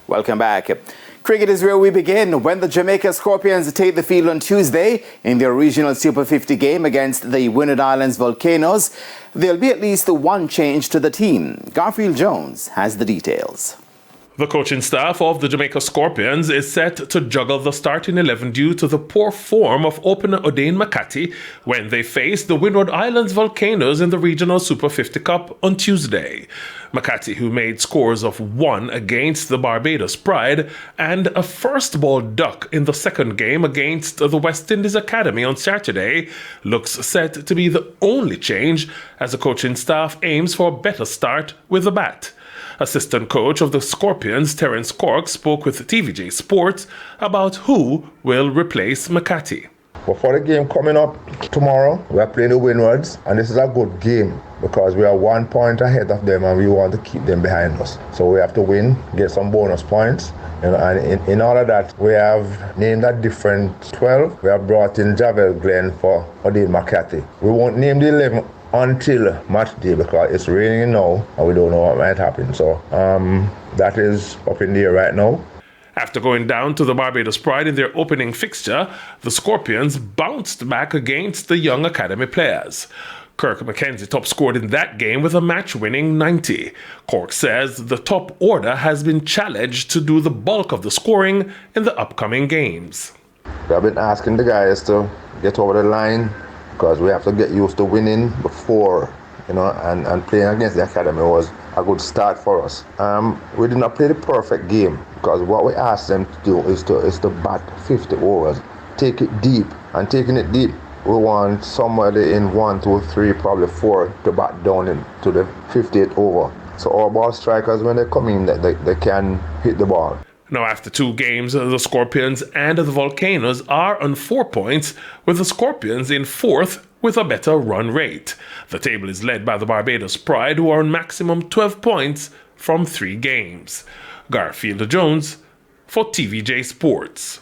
Welcome back. Cricket is where we begin. When the Jamaica Scorpions take the field on Tuesday in their regional Super 50 game against the Windward Islands Volcanoes, there'll be at least one change to the team. Garfield Jones has the details. The coaching staff of the Jamaica Scorpions is set to juggle the starting 11 due to the poor form of opener Odain McCarthy when they face the Windward Islands Volcanoes in the Regional Super 50 Cup on Tuesday. McCarthy, who made scores of 1 against the Barbados Pride and a first ball duck in the second game against the West Indies Academy on Saturday, looks set to be the only change as the coaching staff aims for a better start with the bat. Assistant coach of the Scorpions, Terence Cork, spoke with TVJ Sports about who will replace McCarthy. But for the game coming up tomorrow, we are playing the Windwards, and this is a good game because we are 1 point ahead of them and we want to keep them behind us. So we have to win, get some bonus points. And in all of that, we have named a different 12. We have brought in Javel Glenn for Odain McCarthy. We won't name the 11 until match day because it's raining now and we don't know what might happen. So that is up in the air right now. After going down to the Barbados Pride in their opening fixture, the Scorpions bounced back against the young academy players. Kirk McKenzie top scored in that game with a match-winning 90. Cork says the top order has been challenged to do the bulk of the scoring in the upcoming games. We have been asking the guys to get over the line because we have to get used to winning before, and playing against the academy was a good start for us. We did not play the perfect game because what we asked them to do is to bat 50 overs, take it deep, and taking it deep, we want somebody in 1, 2, 3, probably 4 to bat down into the 58th over. So our ball strikers, when they come in, they can hit the ball. Now, after 2 games, the Scorpions and the Volcanoes are on 4 points, with the Scorpions in 4th with a better run rate. The table is led by the Barbados Pride, who are on maximum 12 points from 3 games. Garfield Jones for TVJ Sports.